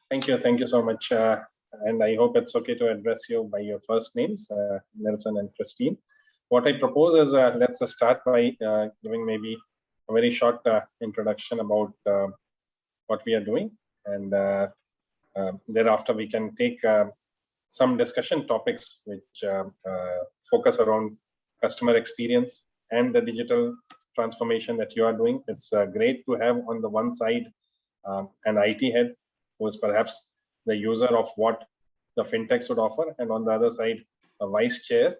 Thank you so much. And I hope it's okay to address you by your first names, Nelson and Christine. What I propose is let's start by giving maybe a very short introduction about what we are doing, and thereafter we can take some discussion topics which focus around customer experience and the digital transformation that you are doing. It's great to have on the one side an IT head who is perhaps the user of what the fintechs would offer, and on the other side a vice chair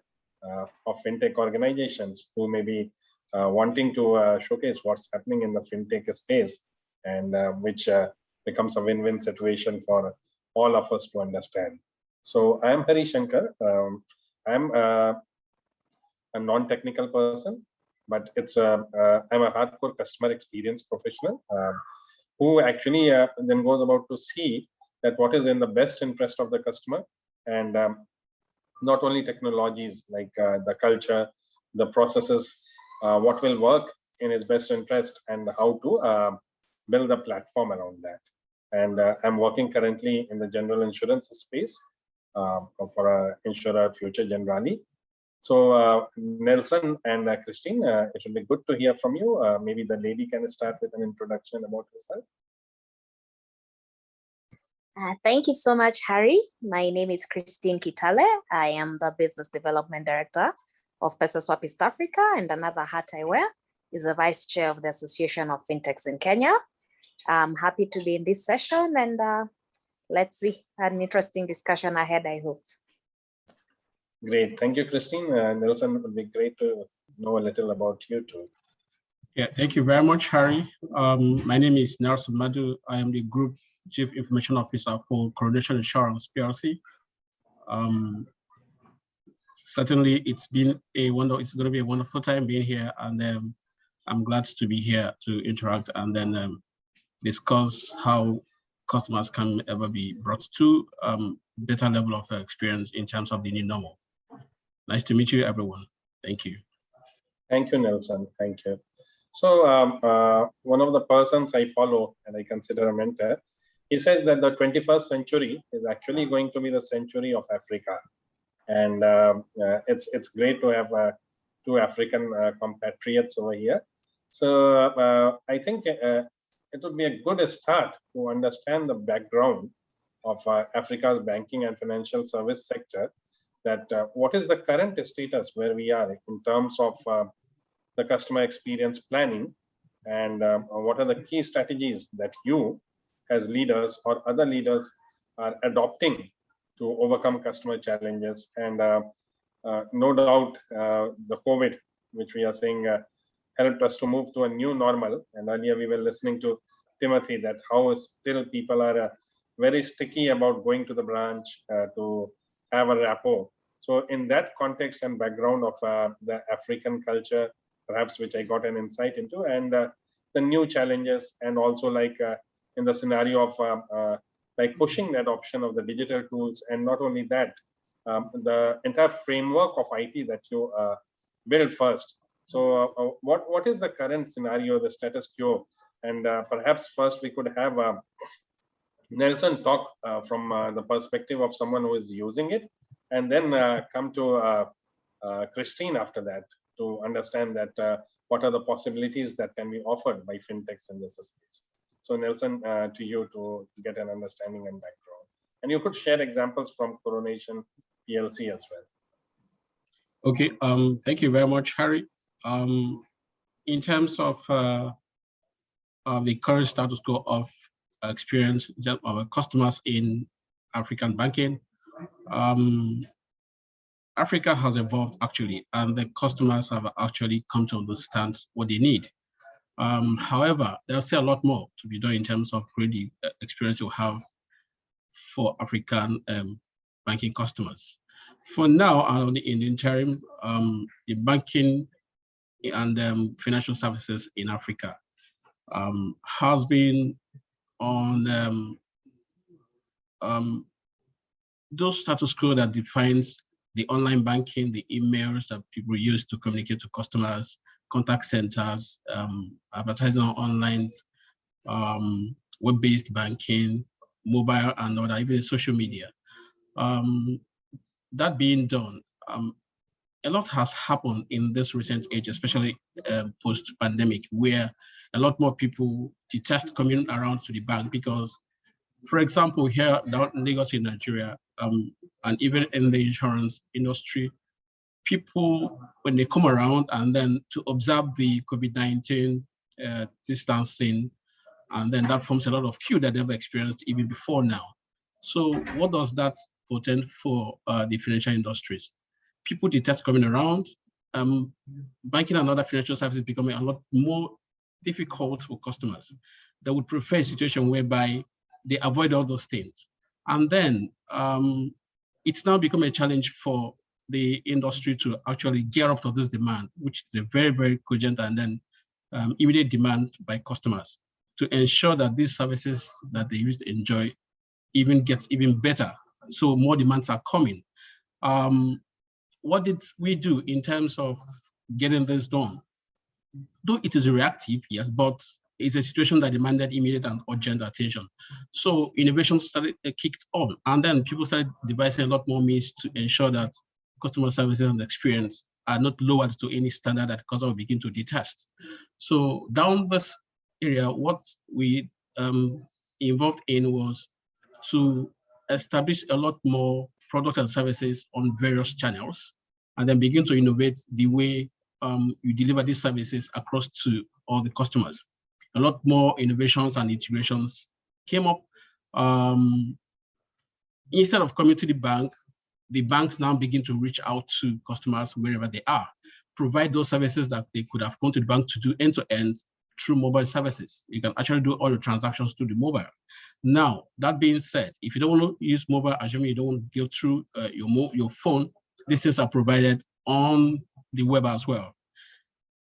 of fintech organizations who may be wanting to showcase what's happening in the fintech space, and which becomes a win-win situation for all of us to understand. So I am Shakar. I'm a non-technical person, but I'm a hardcore customer experience professional who actually then goes about to see that what is in the best interest of the customer, and not only technologies like the culture, the processes, what will work in his best interest, and how to build a platform around that. And I'm working currently in the general insurance space for an insurer, Future Generali. So Nelson and Christine, it would be good to hear from you. Maybe the lady can start with an introduction about herself. Thank you so much, Harry. My name is Christine Kitale. I am the Business Development Director of PesaSwap East Africa, and another hat I wear is the Vice Chair of the Association of Fintechs in Kenya. I'm happy to be in this session, and let's see, an interesting discussion ahead, I hope. Great, thank you, Christine. Nelson, it would be great to know a little about you too. Yeah, thank you very much, Harry. My name is Nelson Madu. I am the Group Chief Information Officer for Coronation Insurance PLC. Certainly, it's going to be a wonderful time being here, and I'm glad to be here to interact and then discuss how customers can ever be brought to better level of experience in terms of the new normal. Nice to meet you, everyone. Thank you. Thank you, Nelson. Thank you. So one of the persons I follow and I consider a mentor, he says that the 21st century is actually going to be the century of Africa. And it's great to have two African compatriots over here. So I think it would be a good start to understand the background of Africa's banking and financial service sector, that what is the current status where we are in terms of the customer experience planning, and what are the key strategies that you as leaders or other leaders are adopting to overcome customer challenges. And no doubt the COVID, which we are saying helped us to move to a new normal. And earlier we were listening to Timothy that how still people are very sticky about going to the branch to have a rapport. So in that context and background of the African culture, perhaps, which I got an insight into, and the new challenges, and also like in the scenario of like pushing the adoption of the digital tools, and not only that, the entire framework of IT that you build first. So what is the current scenario, the status quo? And perhaps first we could have Nelson talk from the perspective of someone who is using it, and then come to Christine after that to understand that what are the possibilities that can be offered by fintechs in this space. So Nelson, to you to get an understanding and background. And you could share examples from Coronation PLC as well. Okay, thank you very much, Harry. In terms of the current status quo of experience of our customers in African banking, Africa has evolved actually, and the customers have actually come to understand what they need. However, there's still a lot more to be done in terms of really experience you have for African banking customers. For now, in the interim, the banking and financial services in Africa has been on those status quo that defines the online banking, the emails that people use to communicate to customers, contact centers, advertising on online, web-based banking, mobile and other, even social media. That being done, a lot has happened in this recent age, especially post-pandemic, where a lot more people detest coming around to the bank because, for example, here down in Lagos in Nigeria, and even in the insurance industry, people, when they come around and then to observe the COVID-19 distancing, and then that forms a lot of queue that they've experienced even before now. So what does that portend for the financial industries? People detest coming around. Banking and other financial services becoming a lot more difficult for customers. They would prefer a situation whereby they avoid all those things. And then it's now become a challenge for the industry to actually gear up to this demand, which is a very, very cogent and then immediate demand by customers to ensure that these services that they used to enjoy even gets even better. So more demands are coming. What did we do in terms of getting this done? Though it is reactive, yes, but it's a situation that demanded immediate and urgent attention. So innovation started kicked on, and then people started devising a lot more means to ensure that customer services and experience are not lowered to any standard that customers begin to detest. So down this area, what we involved in was to establish a lot more products and services on various channels, and then begin to innovate the way you deliver these services across to all the customers. A lot more innovations and integrations came up. Instead of coming to the banks now begin to reach out to customers wherever they are, provide those services that they could have gone to the bank to do end-to-end through mobile services. You can actually do all your transactions through the mobile. Now, that being said, if you don't want to use mobile, assuming you don't want to go through your phone, these things are provided on the web as well.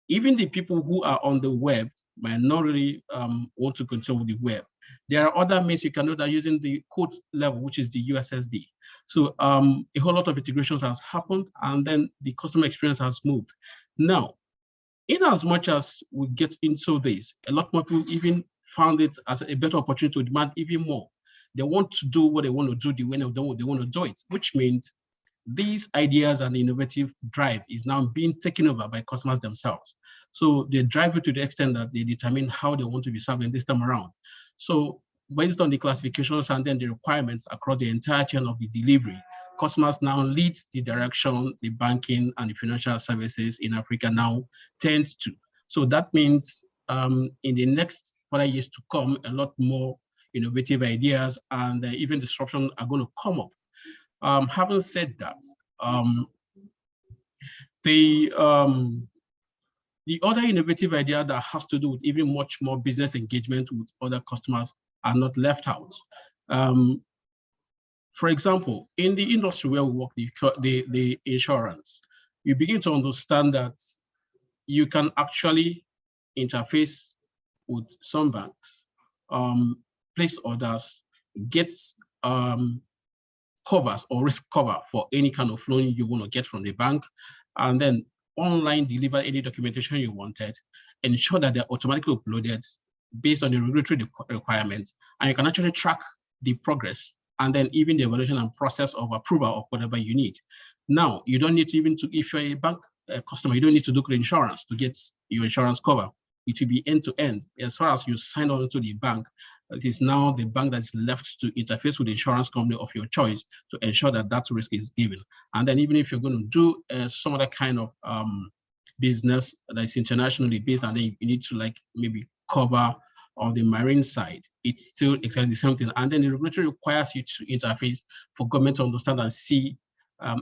Even the people who are on the web might not really want to control the web. There are other means you can do that using the code level, which is the USSD. So a whole lot of integrations has happened, and then the customer experience has moved. Now, in as much as we get into this, a lot more people even found it as a better opportunity to demand even more. They want to do what they want to do the way they want to do it, which means these ideas and innovative drive is now being taken over by customers themselves. So they drive it to the extent that they determine how they want to be serving this time around. So based on the classifications and then the requirements across the entire chain of the delivery, customers now lead the direction the banking and the financial services in Africa now tend to. So that means in the next 4 years to come, a lot more innovative ideas and even disruption are going to come up. Having said that, the other innovative idea that has to do with even much more business engagement with other customers are not left out. For example, in the industry where we work, the insurance, you begin to understand that you can actually interface with some banks, place orders, get covers or risk cover for any kind of loan you want to get from the bank, and then online deliver any documentation you wanted, ensure that they're automatically uploaded based on the regulatory requirements, and you can actually track the progress and then even the evaluation and process of approval of whatever you need. Now, you don't need to even if you're a bank customer, you don't need to look at insurance to get your insurance cover. It will be end-to-end. As far as you sign on to the bank, it is now the bank that's left to interface with the insurance company of your choice to ensure that that risk is given. And then even if you're going to do some other kind of business that is internationally based, and then you need to like maybe cover on the marine side, it's still exactly the same thing. And then the regulatory requires you to interface for government to understand and see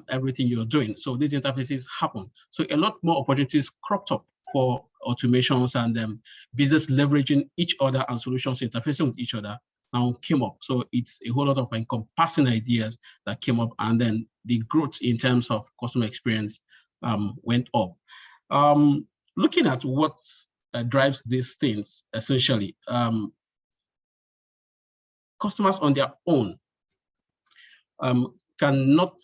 everything you're doing. So these interfaces happen. So a lot more opportunities cropped up for automations and business leveraging each other and solutions interfacing with each other now came up. So it's a whole lot of encompassing ideas that came up, and then the growth in terms of customer experience went up. Looking at what drives these things, essentially, customers on their own cannot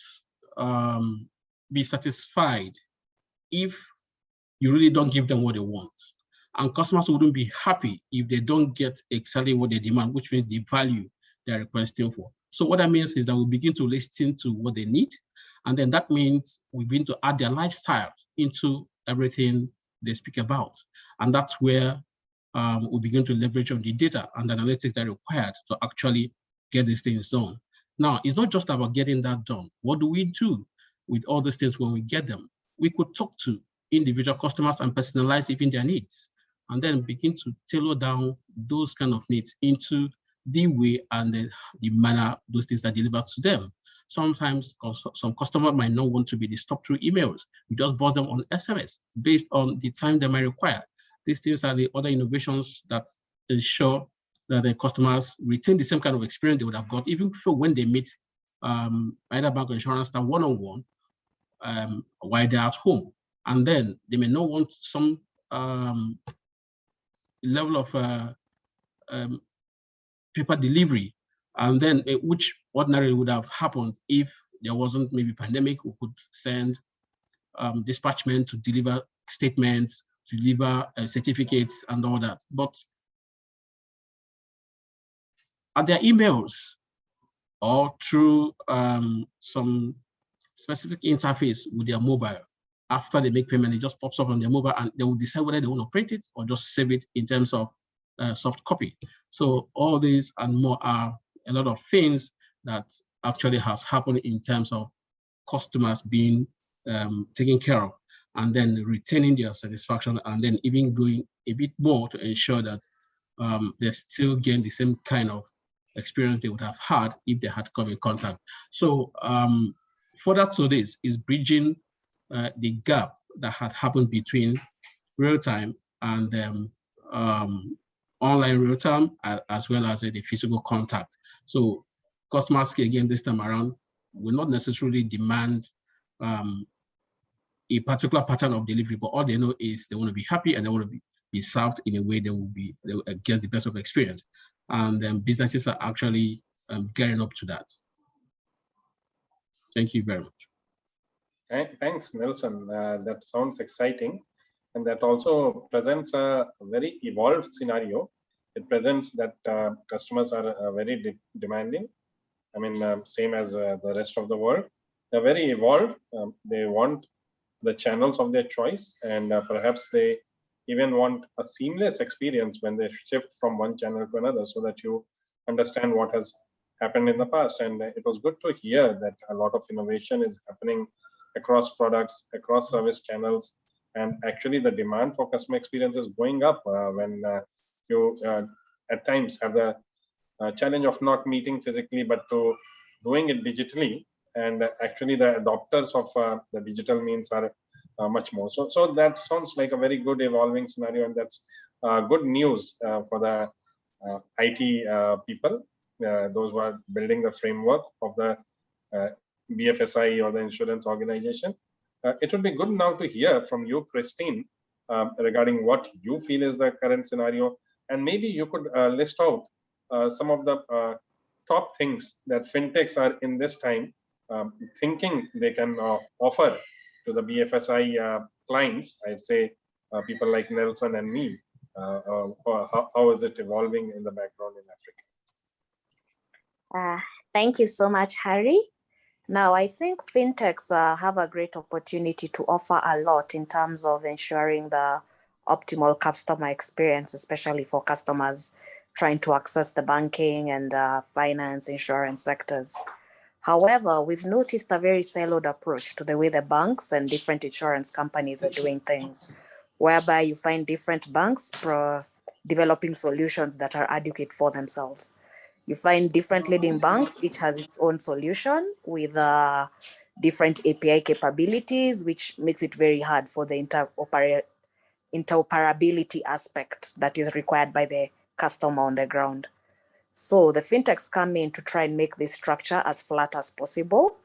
be satisfied if you really don't give them what they want. And customers wouldn't be happy if they don't get exactly what they demand, which means the value they're requesting for. So what that means is that we begin to listen to what they need. And then that means we begin to add their lifestyle into everything they speak about. And that's where we begin to leverage on the data and the analytics that are required to actually get these things done. Now, it's not just about getting that done. What do we do with all these things when we get them? We could talk to individual customers and personalize even their needs, and then begin to tailor down those kind of needs into the way and the manner those things are delivered to them. Sometimes some customer might not want to be disturbed through emails. We just buzz them on SMS based on the time they might require. These things are the other innovations that ensure that the customers retain the same kind of experience they would have got even when they meet either bank or insurance staff one-on-one while they're at home. And then they may not want some level of paper delivery, and then which ordinarily would have happened if there wasn't maybe pandemic. We could send dispatchmen to deliver statements, to deliver certificates and all that. But at their emails or through some specific interface with their mobile, after they make payment, it just pops up on their mobile and they will decide whether they want to print it or just save it in terms of soft copy. So all these and more are a lot of things that actually has happened in terms of customers being taken care of and then retaining their satisfaction, and then even going a bit more to ensure that they still gain the same kind of experience they would have had if they had come in contact. So further to this is bridging the gap that had happened between real-time and online real-time, as well as the physical contact. So customers, again, this time around, will not necessarily demand a particular pattern of delivery, but all they know is they want to be happy and they want to be served in a way they will get the best of experience. And businesses are actually gearing up to that. Thank you very much. Thanks, Nelson. That sounds exciting. And that also presents a very evolved scenario. It presents that customers are very demanding. I mean, same as the rest of the world. They're very evolved. They want the channels of their choice, and perhaps they even want a seamless experience when they shift from one channel to another, so that you understand what has happened in the past. And it was good to hear that a lot of innovation is happening across products, across service channels, and actually the demand for customer experience is going up when you at times have the challenge of not meeting physically, but to doing it digitally. And actually the adopters of the digital means are much more. So that sounds like a very good evolving scenario, and that's good news for the IT people, those who are building the framework of the BFSI or the insurance organization. It would be good now to hear from you, Christine, regarding what you feel is the current scenario, and maybe you could list out some of the top things that fintechs are in this time thinking they can offer to the BFSI clients. I'd say people like Nelson and me. How is it evolving in the background in Africa? Thank you so much, Harry. Now, I think fintechs have a great opportunity to offer a lot in terms of ensuring the optimal customer experience, especially for customers trying to access the banking and finance, insurance sectors. However, we've noticed a very siloed approach to the way the banks and different insurance companies are doing things, whereby you find different banks developing solutions that are adequate for themselves. You find different leading banks, each has its own solution with different API capabilities, which makes it very hard for the interoperability aspect that is required by the customer on the ground. So the fintechs come in to try and make this structure as flat as possible,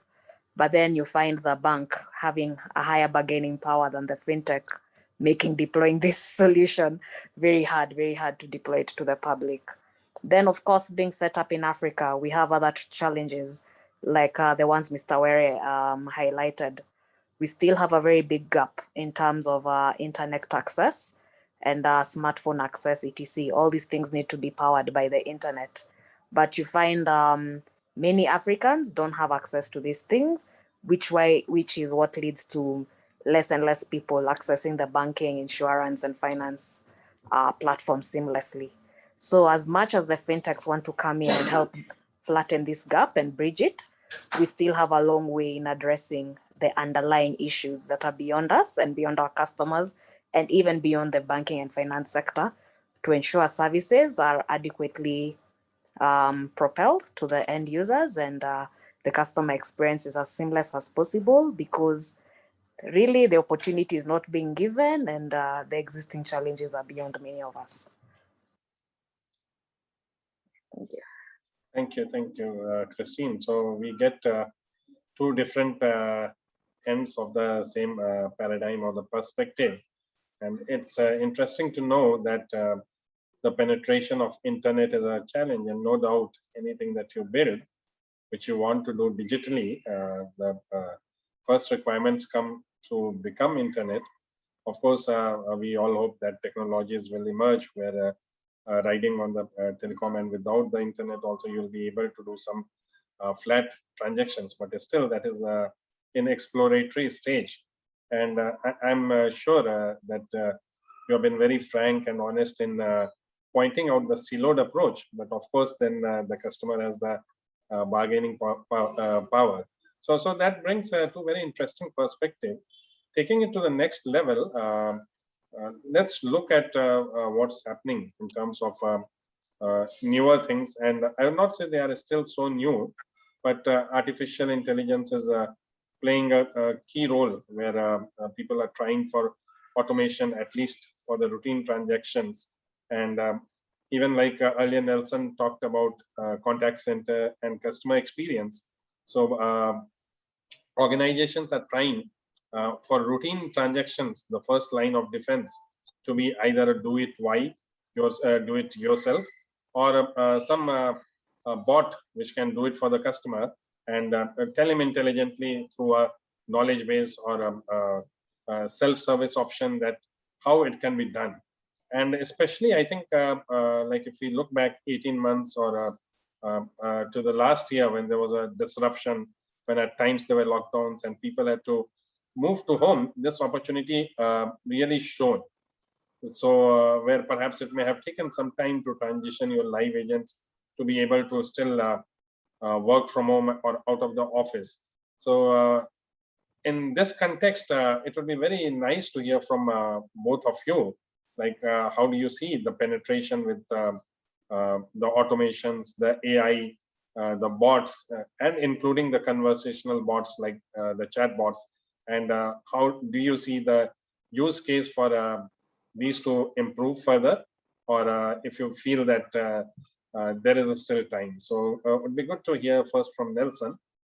but then you find the bank having a higher bargaining power than the fintech, making deploying this solution very hard to deploy it to the public. Then, of course, being set up in Africa, we have other challenges like the ones Mr. Were highlighted. We still have a very big gap in terms of internet access and smartphone access, etc. All these things need to be powered by the internet. but you find many Africans don't have access to these things, which is what leads to less and less people accessing the banking, insurance, and finance platforms seamlessly. So as much as the fintechs want to come in and help flatten this gap and bridge it, we still have a long way in addressing the underlying issues that are beyond us and beyond our customers, and even beyond the banking and finance sector, to ensure services are adequately propelled to the end users, and the customer experience is as seamless as possible, because really the opportunity is not being given, and the existing challenges are beyond many of us. Thank you. Thank you, Christine. So we get two different ends of the same paradigm or the perspective. And it's interesting to know that the penetration of internet is a challenge, and no doubt anything that you build, which you want to do digitally, the first requirements come to become internet. Of course, we all hope that technologies will emerge where riding on the telecom, and without the internet also you'll be able to do some flat transactions, but still that is in exploratory stage. And I'm sure that you have been very frank and honest in pointing out the siloed approach, but of course then the customer has the bargaining power. So that brings two very interesting perspective. Taking it to the next level, let's look at what's happening in terms of newer things. And I will not say they are still so new, but artificial intelligence is playing a key role where people are trying for automation, at least for the routine transactions. And even like earlier Nelson talked about contact center and customer experience. So organizations are trying for routine transactions, the first line of defense to be either a do it yourself, or some bot which can do it for the customer and tell him intelligently through a knowledge base or a self-service option that how it can be done. And especially I think like if we look back 18 months or to the last year, when there was a disruption, when at times there were lockdowns and people had to move to home, this opportunity really shone. So where perhaps it may have taken some time to transition your live agents to be able to still work from home or out of the office. So in this context, it would be very nice to hear from both of you, like how do you see the penetration with the automations, the AI, the bots, and including the conversational bots like the chatbots, and how do you see the use case for these to improve further, or if you feel that there is still time. So it would be good to hear first from Nelson,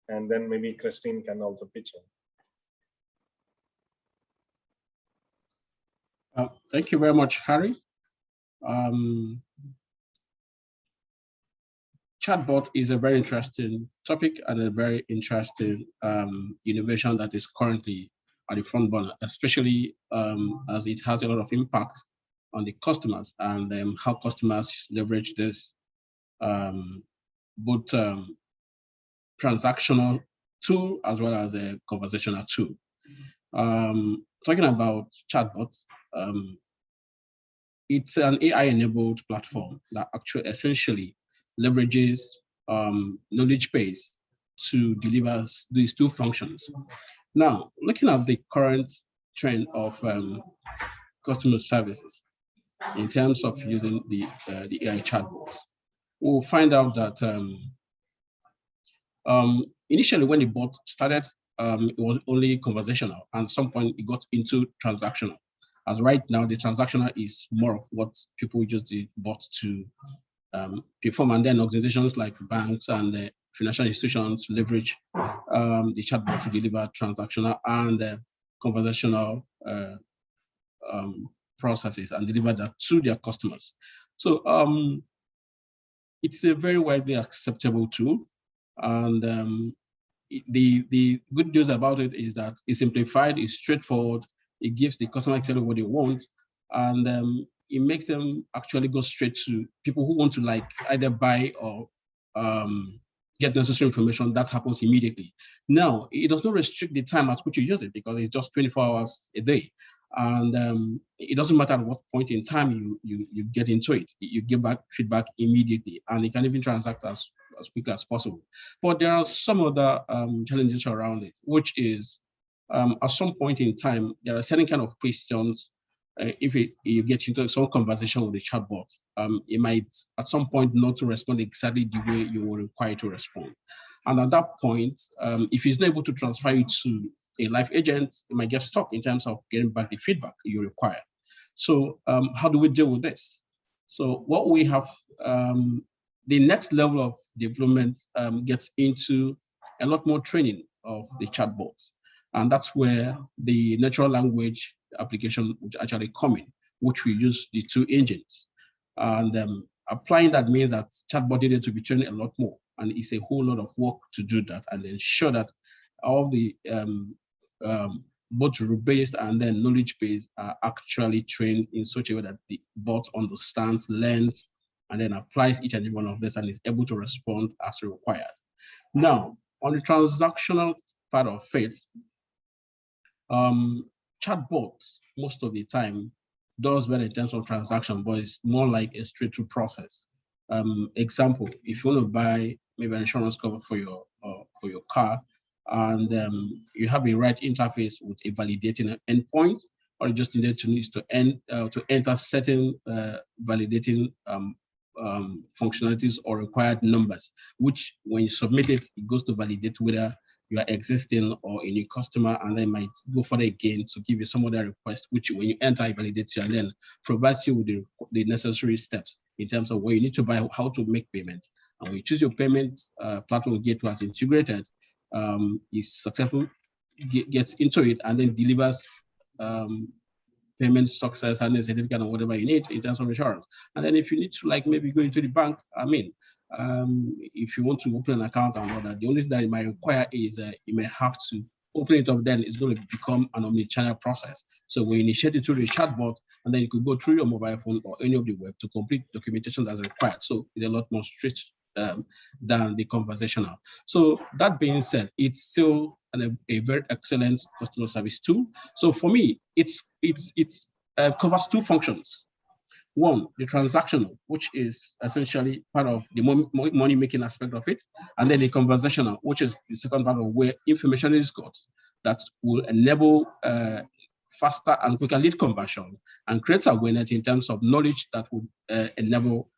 and then maybe Christine can also pitch in. Thank you very much, Harry. Chatbot is a very interesting topic and a very interesting innovation that is currently at the front burner, especially as it has a lot of impact on the customers and how customers leverage this both transactional tool as well as a conversational tool. Talking about chatbots, it's an AI-enabled platform that actually essentially leverages knowledge base to deliver these two functions. Now, looking at the current trend of customer services in terms of using the AI chatbots, we'll find out that initially when the bot started, it was only conversational, and at some point it got into transactional. As right now, the transactional is more of what people use the bot to perform, and then organizations like banks and financial institutions leverage the chatbot to deliver transactional and conversational processes and deliver that to their customers. So it's a very widely acceptable tool, and the good news about it is that it's simplified, it's straightforward, it gives the customer exactly what they want, and it makes them actually go straight to people who want to like either buy or get necessary information, that happens immediately. Now, it does not restrict the time at which you use it because it's just 24 hours a day. And it doesn't matter at what point in time you get into it. You give back feedback immediately, and it can even transact as quickly as possible. But there are some other challenges around it, which is at some point in time, there are certain kind of questions. If you get into some conversation with the chatbot, it might at some point not to respond exactly the way you were required to respond. And at that point, if it's not able to transfer it to a live agent, it might get stuck in terms of getting back the feedback you require. So how do we deal with this? So what we have, the next level of development gets into a lot more training of the chatbots. And that's where the natural language application would actually come in, which we use the two engines. And applying that means that chatbot needed to be trained a lot more. And it's a whole lot of work to do that and ensure that all the both rule-based and then knowledge-based are actually trained in such a way that the bot understands, learns, and then applies each and every one of this and is able to respond as required. Now, on the transactional part of it, chatbots most of the time does well in terms of transaction, but it's more like a straight-through process. Example: if you want to buy maybe an insurance cover for your car, and you have a right interface with a validating endpoint, or you just needed to enter certain validating functionalities or required numbers, which when you submit it, it goes to validate whether you are existing or a new customer, and then might go further again to give you some other request, which when you enter, it validates you and then provides you with the necessary steps in terms of where you need to buy, how to make payment. And when you choose your payment platform gateway as integrated, is successful, gets into it, and then delivers payment success and a certificate or whatever you need in terms of insurance. And then if you need to like maybe go into the bank, if you want to open an account and all that, the only thing that it might require is you may have to open it up, then it's going to become an omni-channel process. So we initiate it through the chatbot, and then you could go through your mobile phone or any of the web to complete documentation that's required. So it's a lot more strict than the conversational. So that being said, it's still a very excellent customer service tool. So for me, it covers two functions. One, the transactional, which is essentially part of the money-making aspect of it, and then the conversational, which is the second part of where information is got that will enable faster and quicker lead conversion and creates awareness in terms of knowledge that would enable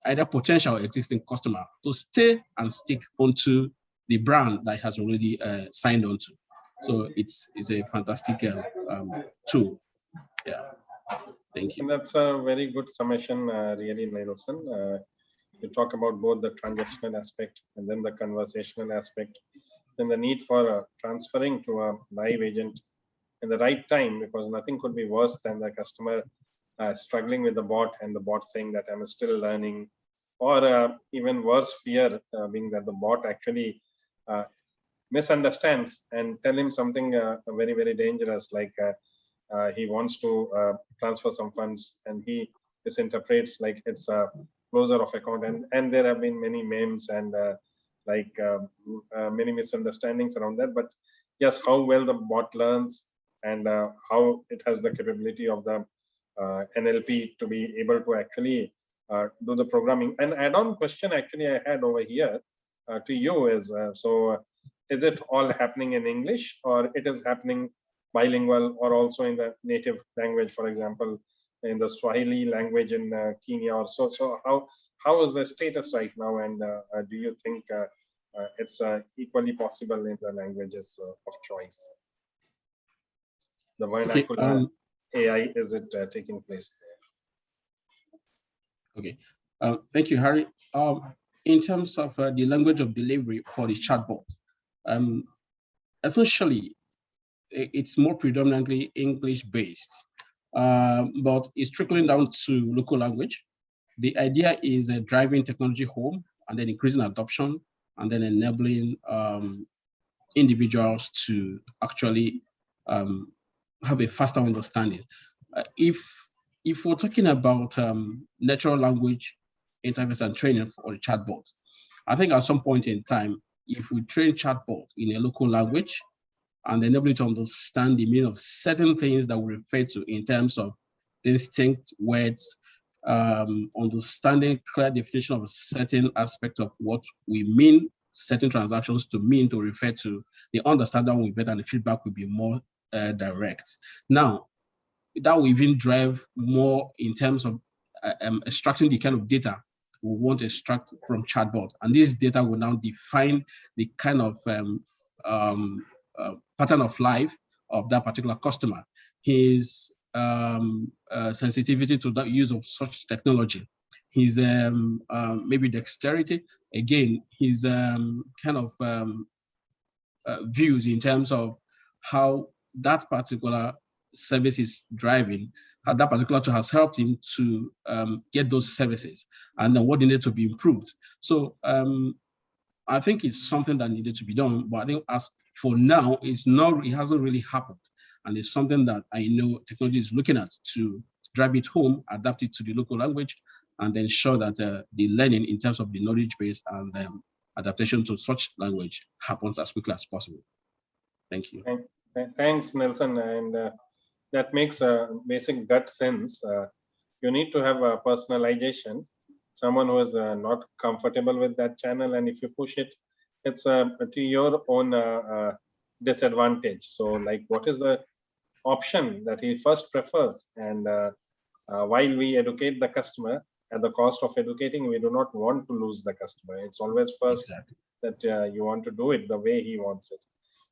either potential or existing customer to stay and stick onto the brand that has already signed onto. So it's a fantastic tool. Yeah. Thank you. And that's a very good summation, really, Nelson. You talk about both the transactional aspect and then the conversational aspect, then the need for transferring to a live agent in the right time, because nothing could be worse than the customer struggling with the bot and the bot saying that I'm still learning, or even worse fear being that the bot actually misunderstands and tell him something very, very dangerous, like he wants to transfer some funds and he misinterprets like it's a closure of account, and there have been many memes and many misunderstandings around that. But yes, how well the bot learns and how it has the capability of the NLP to be able to actually do the programming. An add-on question actually I had over here to you is, so is it all happening in English, or it is happening bilingual, or also in the native language, for example, in the Swahili language in Kenya or so? So how is the status right now, and do you think it's equally possible in the languages of choice? The vernacular AI, is it taking place there? Okay, thank you, Harry. In terms of the language of delivery for the chatbot, essentially, it's more predominantly English-based, but it's trickling down to local language. The idea is driving technology home and then increasing adoption and then enabling individuals to actually have a faster understanding. If we're talking about natural language interface and training for the chatbot. I think at some point in time, if we train chatbot in a local language and enable it to understand the meaning of certain things that we refer to in terms of distinct words, understanding clear definition of a certain aspect of what we mean certain transactions to mean to refer to, the understanding will be better and the feedback will be more direct. Now, that will even drive more in terms of extracting the kind of data we want to extract from chatbot. And this data will now define the kind of pattern of life of that particular customer, his sensitivity to the use of such technology, his maybe dexterity, again, his kind of views in terms of how that particular service is driving, how that particular tool has helped him to get those services, and then what needed to be improved. So I think it's something that needed to be done, but I think as for now, it hasn't really happened. And it's something that I know technology is looking at to drive it home, adapt it to the local language, and ensure that the learning in terms of the knowledge base and adaptation to such language happens as quickly as possible. Thank you. Thanks, Nelson. And that makes a basic gut sense. You need to have a personalization, someone who is not comfortable with that channel. And if you push it, it's to your own disadvantage. So like, what is the option that he first prefers? And while we educate the customer, at the cost of educating, we do not want to lose the customer. It's always first that you want to do it the way he wants it.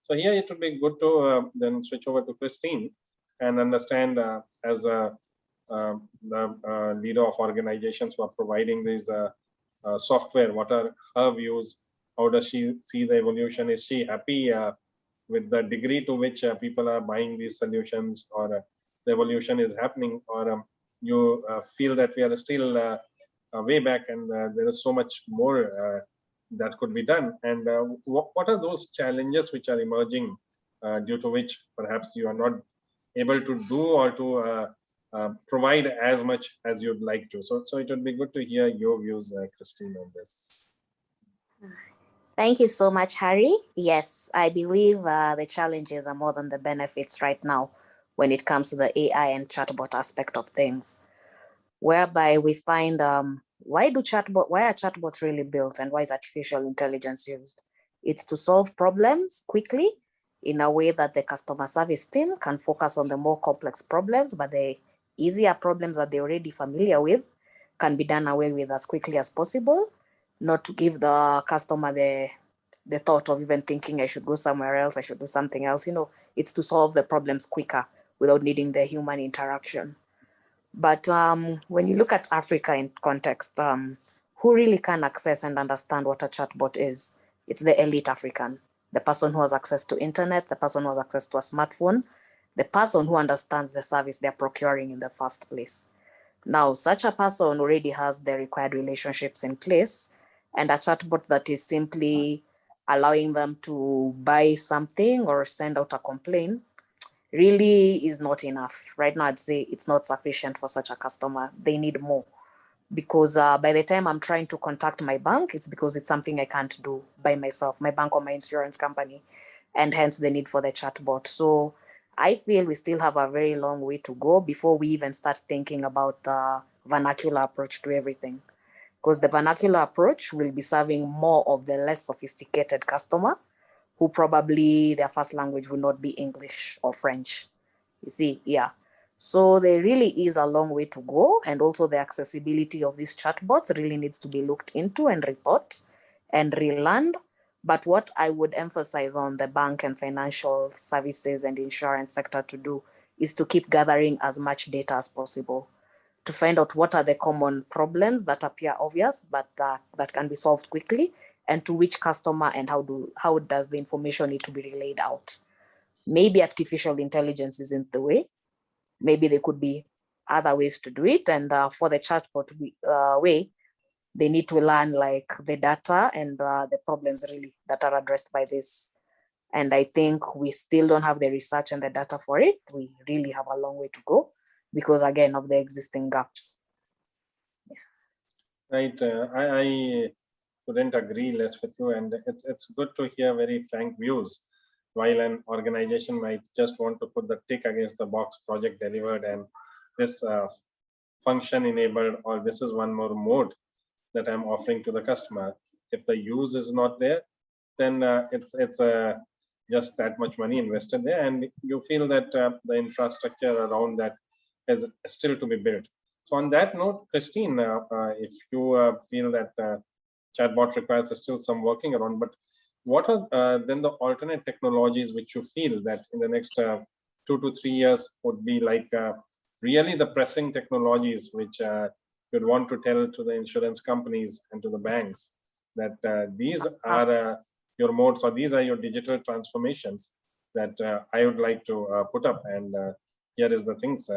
So here it would be good to then switch over to Christine and understand as the leader of organizations who are providing these software, what are her views? How does she see the evolution? Is she happy with the degree to which people are buying these solutions, or the evolution is happening, or you feel that we are still way back and there is so much more that could be done? And what are those challenges which are emerging due to which perhaps you are not able to do or to provide as much as you'd like to? So it would be good to hear your views, Christine, on this. Thank you so much, Harry. Yes, I believe the challenges are more than the benefits right now when it comes to the AI and chatbot aspect of things, whereby we find why are chatbots really built and why is artificial intelligence used? It's to solve problems quickly in a way that the customer service team can focus on the more complex problems, but the easier problems that they're already familiar with can be done away with as quickly as possible, not to give the customer the thought of even thinking I should go somewhere else, I should do something else. You know, it's to solve the problems quicker without needing the human interaction. But when you look at Africa in context, who really can access and understand what a chatbot is? It's the elite African, the person who has access to internet, the person who has access to a smartphone, the person who understands the service they're procuring in the first place. Now, such a person already has the required relationships in place, and a chatbot that is simply allowing them to buy something or send out a complaint really is not enough. Right now, I'd say it's not sufficient for such a customer. They need more, because by the time I'm trying to contact my bank, it's because it's something I can't do by myself, my bank or my insurance company, and hence the need for the chatbot. So I feel we still have a very long way to go before we even start thinking about the vernacular approach to everything, because the vernacular approach will be serving more of the less sophisticated customer who probably their first language will not be English or French. You see, yeah. So there really is a long way to go, and also the accessibility of these chatbots really needs to be looked into and rethought and relearned. But what I would emphasize on the bank and financial services and insurance sector to do is to keep gathering as much data as possible to find out what are the common problems that appear obvious, but that can be solved quickly, and to which customer, and how does the information need to be relayed out. Maybe artificial intelligence isn't the way. Maybe there could be other ways to do it. And for the chatbot way, they need to learn like the data and the problems really that are addressed by this. And I think we still don't have the research and the data for it. We really have a long way to go because, again, of the existing gaps. Right. I couldn't agree less with you, and it's good to hear very frank views. While an organization might just want to put the tick against the box, project delivered, and this function enabled, or this is one more mode that I'm offering to the customer. If the use is not there, then it's just that much money invested there, and you feel that the infrastructure around that is still to be built. So on that note, Christine, if you feel that chatbot requires still some working around, but what are then the alternate technologies which you feel that in the next 2 to 3 years would be like really the pressing technologies which you'd want to tell to the insurance companies and to the banks that these are your modes, or these are your digital transformations that I would like to put up, and here is the things,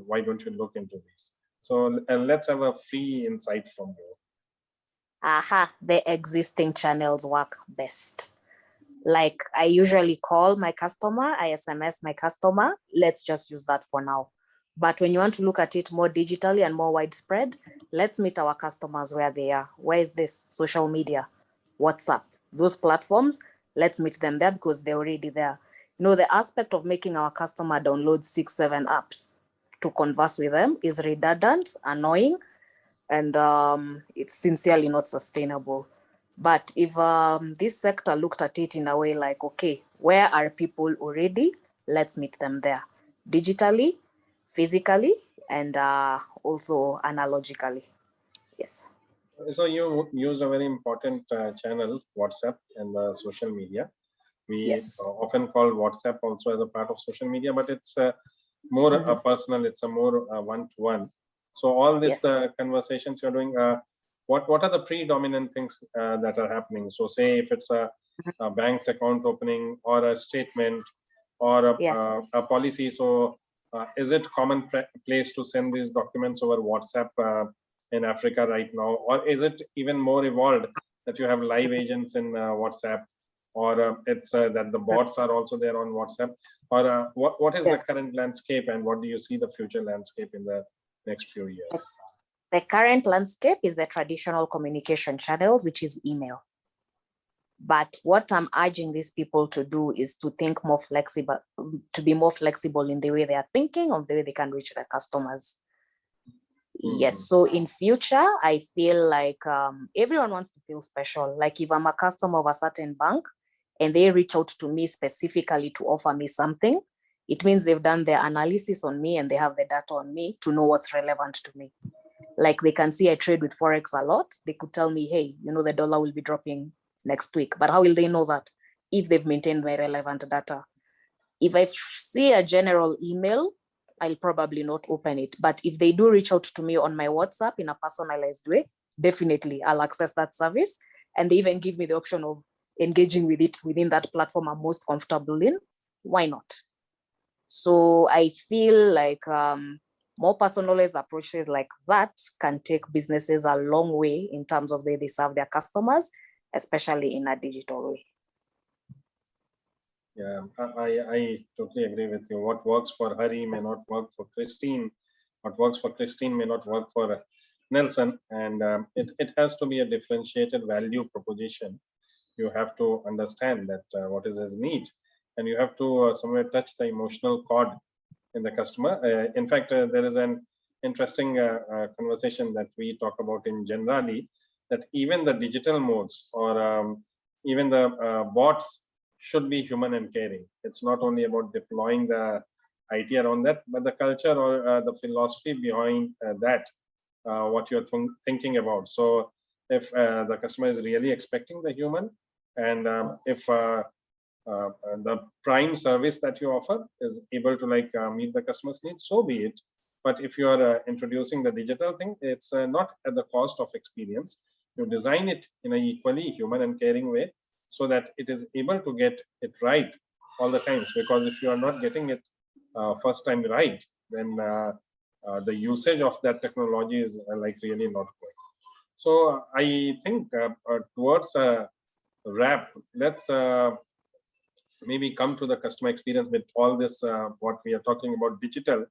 why don't you look into these? So let's have a free insight from you. The existing channels work best. Like I usually call my customer, I SMS my customer, let's just use that for now. But when you want to look at it more digitally and more widespread, let's meet our customers where they are. Where is this? Social media, WhatsApp, those platforms, let's meet them there because they're already there. You know, the aspect of making our customer download 6, 7 apps to converse with them is redundant, annoying, and it's sincerely not sustainable. But if this sector looked at it in a way like, okay, where are people already? Let's meet them there, digitally, physically, and also analogically. Yes. So you use a very important channel, WhatsApp, and social media. We often call WhatsApp also as a part of social media, but it's more personal, it's a more one-to-one. So all these conversations you're doing, what are the predominant things that are happening? So say if it's a bank's account opening or a statement or a policy, so is it common place to send these documents over WhatsApp in Africa right now? Or is it even more evolved that you have live agents in WhatsApp, or it's that the bots are also there on WhatsApp? Or what is the current landscape, and what do you see the future landscape in the next few years? The current landscape is the traditional communication channels, which is email. But what I'm urging these people to do is to think more flexible, to be more flexible in the way they are thinking, of the way they can reach their customers. Yes, so in future, I feel like everyone wants to feel special. Like if I'm a customer of a certain bank and they reach out to me specifically to offer me something, it means they've done their analysis on me and they have the data on me to know what's relevant to me. Like they can see I trade with Forex a lot. They could tell me, hey, you know, the dollar will be dropping next week. But how will they know that? If they've maintained my relevant data. If I see a general email, I'll probably not open it. But if they do reach out to me on my WhatsApp in a personalized way, definitely I'll access that service. And they even give me the option of engaging with it within that platform I'm most comfortable in. Why not? So I feel like more personalized approaches like that can take businesses a long way in terms of the way they serve their customers, especially in a digital way. Yeah, I totally agree with you. What works for Hari may not work for Christine. What works for Christine may not work for Nelson. And it has to be a differentiated value proposition. You have to understand that what is his need. And you have to somewhere touch the emotional chord in the customer. In fact, there is an interesting conversation that we talk about in Generali, that even the digital modes or even the bots should be human and caring. It's not only about deploying the IT around that, but the culture or the philosophy behind that, what you're thinking about. So if the customer is really expecting the human, and if the prime service that you offer is able to like meet the customer's needs, so be it. But if you are introducing the digital thing, it's not at the cost of experience. You design it in an equally human and caring way, so that it is able to get it right all the times. Because if you are not getting it first time right, then the usage of that technology is like really not good. So I think towards a wrap, let's maybe come to the customer experience with all this. What we are talking about digital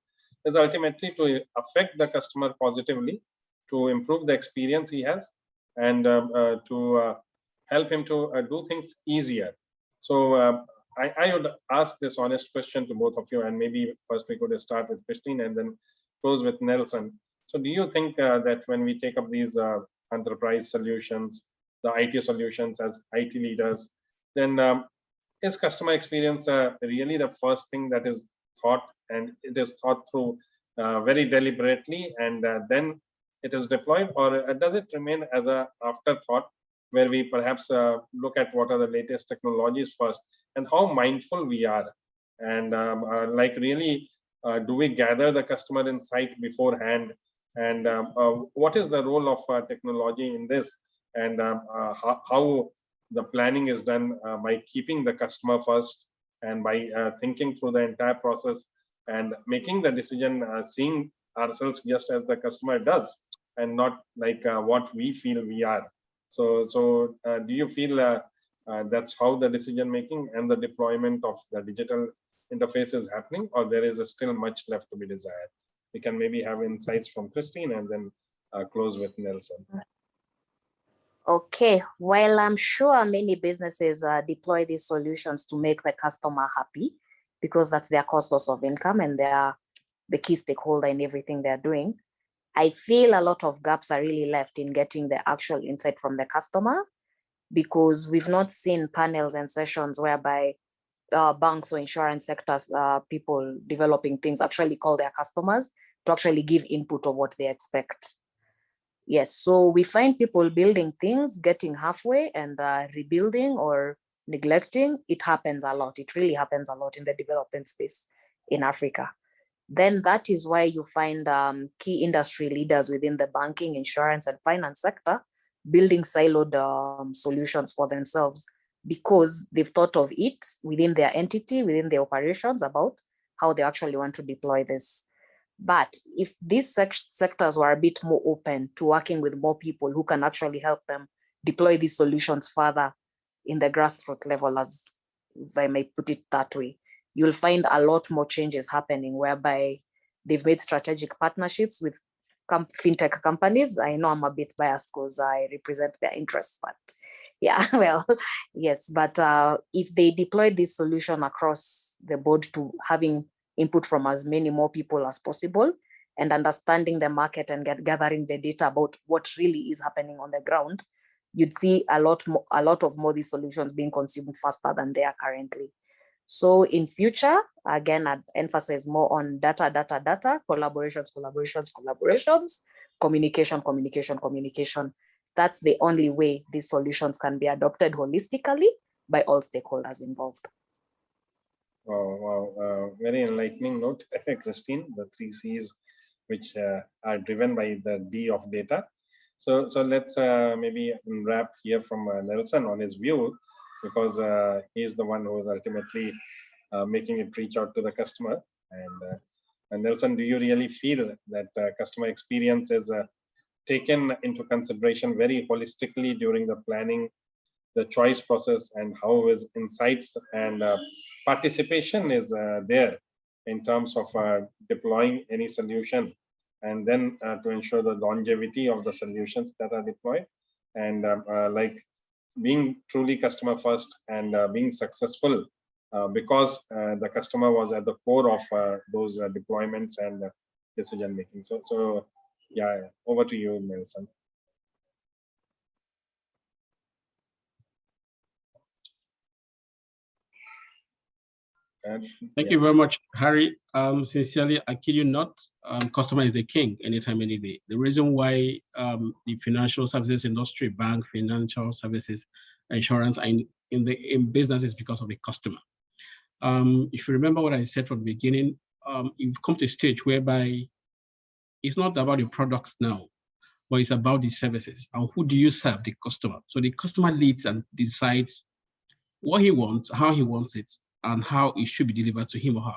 is ultimately to affect the customer positively, to improve the experience he has and to help him to do things easier. So I would ask this honest question to both of you, and maybe first we could start with Christine and then close with Nelson. So do you think that when we take up these enterprise solutions, the IT solutions as IT leaders, then is customer experience really the first thing that is thought, and it is thought through very deliberately, and then it is deployed, or does it remain as an afterthought where we perhaps look at what are the latest technologies first and how mindful we are, and like really do we gather the customer insight beforehand, and what is the role of technology in this, and how the planning is done by keeping the customer first and by thinking through the entire process and making the decision, seeing ourselves just as the customer does and not like what we feel we are. So do you feel that's how the decision making and the deployment of the digital interface is happening, or there is still much left to be desired? We can maybe have insights from Christine and then close with Nelson. Okay, well, I'm sure many businesses deploy these solutions to make the customer happy because that's their core source of income and they're the key stakeholder in everything they're doing. I feel a lot of gaps are really left in getting the actual insight from the customer because we've not seen panels and sessions whereby banks or insurance sectors, people developing things actually call their customers to actually give input of what they expect. Yes, so we find people building things, getting halfway and rebuilding or neglecting. It happens a lot. It really happens a lot in the development space in Africa. Then that is why you find key industry leaders within the banking, insurance, and finance sector building siloed solutions for themselves because they've thought of it within their entity, within their operations about how they actually want to deploy this. But if these sectors were a bit more open to working with more people who can actually help them deploy these solutions further in the grassroots level, as if I may put it that way, you'll find a lot more changes happening whereby they've made strategic partnerships with fintech companies. I know I'm a bit biased because I represent their interests, but yeah, well, yes. But if they deploy this solution across the board to having input from as many more people as possible and understanding the market and gathering the data about what really is happening on the ground, you'd see a lot of more these solutions being consumed faster than they are currently. So in future, again, I'd emphasize more on data, collaborations, communication. That's the only way these solutions can be adopted holistically by all stakeholders involved. Wow, very enlightening note, Christine, the 3 C's, which are driven by the D of data. So let's maybe wrap here from Nelson on his view, because he's the one who is ultimately making it reach out to the customer. And Nelson, do you really feel that customer experience is taken into consideration very holistically during the planning, the choice process, and how his insights and participation is there in terms of deploying any solution, and then to ensure the longevity of the solutions that are deployed, and like being truly customer first and being successful because the customer was at the core of those deployments and decision making. So yeah, over to you, Nelson. Thank you very much, Harry. Sincerely, I kid you not, customer is the king anytime, any day. The reason why the financial services industry, bank, financial services, insurance, are in business is because of the customer. If you remember what I said from the beginning, you've come to a stage whereby it's not about the products now, but it's about the services. And who do you serve? The customer. So the customer leads and decides what he wants, how he wants it, and how it should be delivered to him or her.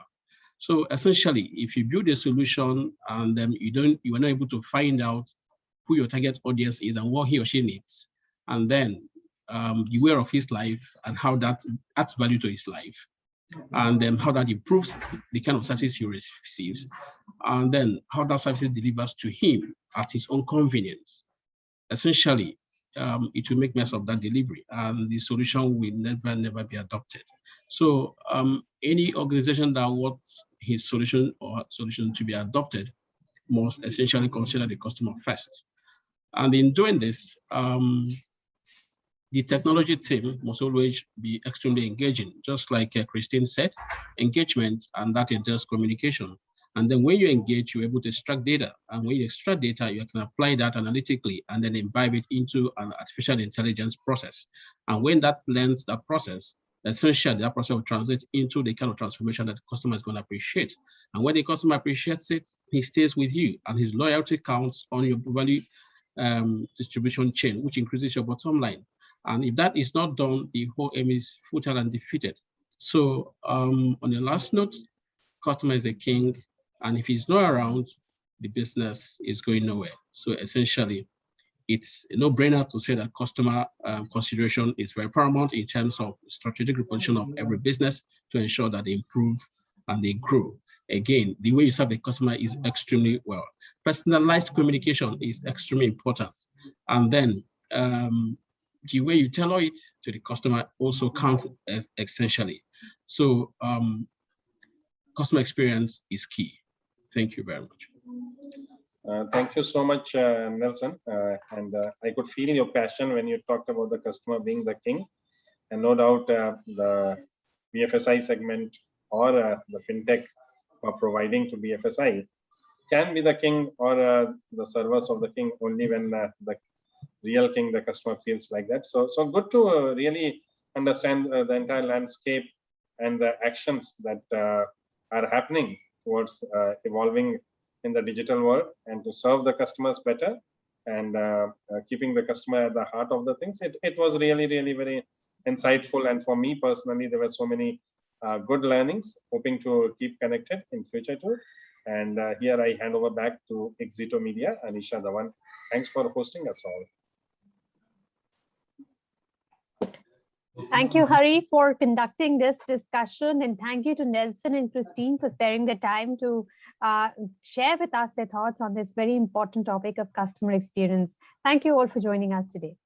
So essentially, if you build a solution and you are not able to find out who your target audience is and what he or she needs, and then the way of his life and how that adds value to his life, and then how that improves the kind of services he receives, and then how that services delivers to him at his own convenience. Essentially, it will make mess of that delivery, and the solution will never be adopted. So any organization that wants his solution or solution to be adopted must essentially consider the customer first. And in doing this, the technology team must always be extremely engaging, just like Christine said, engagement, and that entails communication. And then when you engage, you're able to extract data. And when you extract data, you can apply that analytically and then imbibe it into an artificial intelligence process. And when that blends that process, essentially that process will translate into the kind of transformation that the customer is going to appreciate. And when the customer appreciates it, he stays with you, and his loyalty counts on your value distribution chain, which increases your bottom line. And if that is not done, the whole aim is futile and defeated. So on the last note, customer is a king, and if he's not around, the business is going nowhere. So essentially, it's a no-brainer to say that customer consideration is very paramount in terms of strategic reposition of every business to ensure that they improve and they grow. Again, the way you serve the customer is extremely well. Personalized communication is extremely important. And then the way you tailor it to the customer also counts essentially. So customer experience is key. Thank you very much. Thank you so much, Nelson. And I could feel your passion when you talked about the customer being the king. And no doubt the BFSI segment or the fintech providing to BFSI can be the king or the servers of the king only when the real king, the customer, feels like that. So good to really understand the entire landscape and the actions that are happening towards evolving in the digital world and to serve the customers better and keeping the customer at the heart of the things. It was really very insightful, and for me personally, there were so many good learnings. Hoping to keep connected in future too. And here I hand over back to Exito Media, Anisha Dhawan. Thanks for hosting us all. Thank you, Hari, for conducting this discussion, and thank you to Nelson and Christine for sparing the time to share with us their thoughts on this very important topic of customer experience. Thank you all for joining us today.